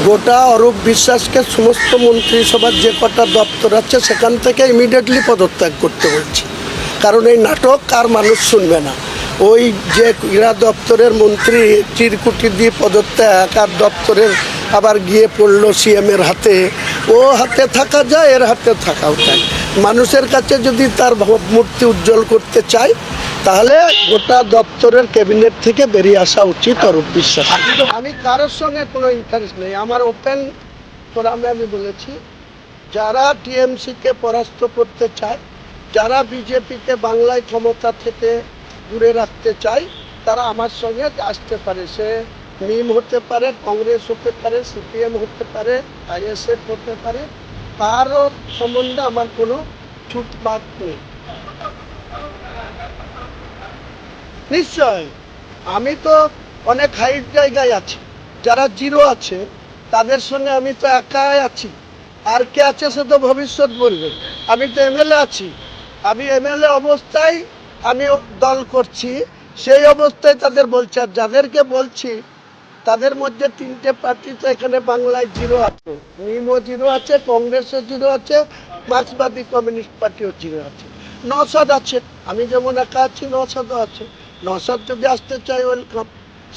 গোটা অরূপ বিশ্বাসকে সমস্ত মন্ত্রিসভার যে কটা দপ্তর আছে সেখান থেকে ইমিডিয়েটলি পদত্যাগ করতে বলছি। কারণ এই নাটক আর মানুষ শুনবে না। ওই যে ক্রীড়া দপ্তরের মন্ত্রী চিরকুটি দিয়ে পদত্যাগ, আর দপ্তরের আবার গিয়ে পড়লো সিএমের হাতে। ও হাতে থাকা যায়, এর হাতে থাকাও চাই। মানুষের কাছে যদি তার ভাবমূর্তি উজ্জ্বল করতে চায় তাহলে গোটা দপ্তরের ক্যাবিনেট থেকে বেরিয়ে আসা উচিত অরূপ বিশ্বাস। আমি কারোর সঙ্গে কোনো ইন্টারেস্ট নেই। আমার ওপেন ফোরামে আমি বলেছি, যারা টিএমসিকে পরাস্ত করতে চায়, যারা বিজেপিকে বাংলায় ক্ষমতা থেকে দূরে রাখতে চায়, তারা আমার সঙ্গে আসতে পারে। সে মিম হতে পারে, কংগ্রেস হতে পারে, সিপিএম হতে পারে, আইএসএফ হতে পারে, তারও সম্বন্ধে আমার কোনো ছুটবাদ নেই। নিশ্চয়, আমি তো অনেক হাইট জায়গায় আছি। যারা জিরো আছে তাদের সঙ্গে আমি তো একাই আছি। আর কে আছে সে তো ভবিষ্যৎ বলবে। আমি তো এমএলএ আছি। আমি এমএলএ অবস্থায় আমি দল করছি, সেই অবস্থায় তাদের বলছি। আর যাদেরকে বলছি তাদের মধ্যে তিনটে পার্টি তো এখানে বাংলায় জিরো আছে। মিমও জিরো আছে, কংগ্রেসও জিরো আছে, মার্ক্সবাদী কমিউনিস্ট পার্টিও জিরো আছে। নওশাদ আছে। আমি যেমন একা আছি, নওশাদও আছে। নওশাদ যদি আসতে চায় ওয়েলকাম,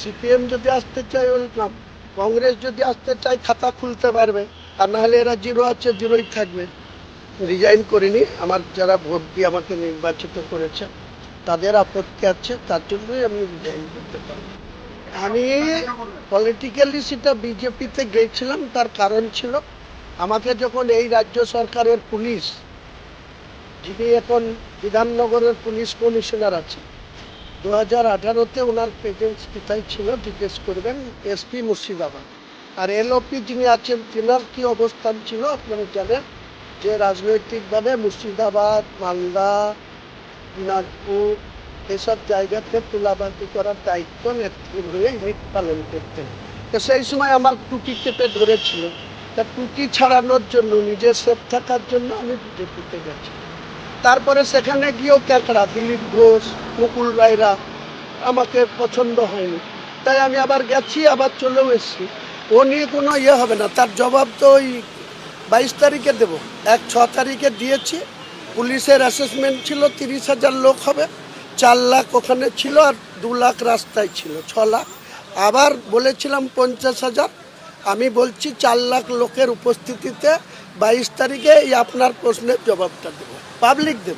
সিপিএম যদি আসতে চায় ওয়েলকাম, কংগ্রেস যদি আসতে চায় খাতা খুলতে পারবে। আর নাহলে এরা জিরো আছে, জিরোই থাকবে। রিজাইন করিনি। আমার যারা ভোট দিয়ে আমাকে নির্বাচিত করেছে তাদের আপত্তি আছে, তার জন্যই আমি রিজাইন করতে পারি। আমি পলিটিক্যালি সেটা বিজেপিতে গিয়েছিলাম, তার কারণ ছিল আমাকে যখন এই রাজ্য সরকারের পুলিশ, যিনি এখন বিধাননগরের পুলিশ কমিশনার আছেন, 2018-তে ওনার প্রেজেন্স কোথায় ছিল জিজ্ঞেস করবেন, এসপি মুর্শিদাবাদ। আর এলওপি যিনি আছেন তিনার কী অবস্থান ছিল আপনারা জানেন, যে রাজনৈতিকভাবে মুর্শিদাবাদ, মালদা, দিনাজপুর এসব জায়গাতে তুলাবাজি করার দায়িত্ব নেত্রী হয়ে ইনি পালন করতেন। তো সেই সময় আমার টুকি কেটে ধরেছিল। তা টুকি ছাড়ানোর জন্য, নিজের সেফ থাকার জন্য আমি বিজেপিতে গেছি। তারপরে সেখানে গিয়েও ক্যাকড়া, দিলীপ ঘোষ, মুকুল রায়রা আমাকে পছন্দ হয়নি। তাই আমি আবার গেছি, আবার চলেও এসেছি। ও নিয়ে কোনো ইয়ে হবে না। তার জবাব তো ওই 22 তারিখে দেবো। 6 তারিখে দিয়েছি। পুলিশের অ্যাসেসমেন্ট ছিল 30,000 লোক হবে, 4 লাখ ওখানে ছিল, আর 2 লাখ রাস্তায় ছিল, 6 লাখ। আবার বলেছিলাম 50,000। আমি বলছি 4 লাখ লোকের উপস্থিতিতে 22 তারিখে এই আপনার প্রশ্নের জবাবটা দেবো, পাবলিক দেবো।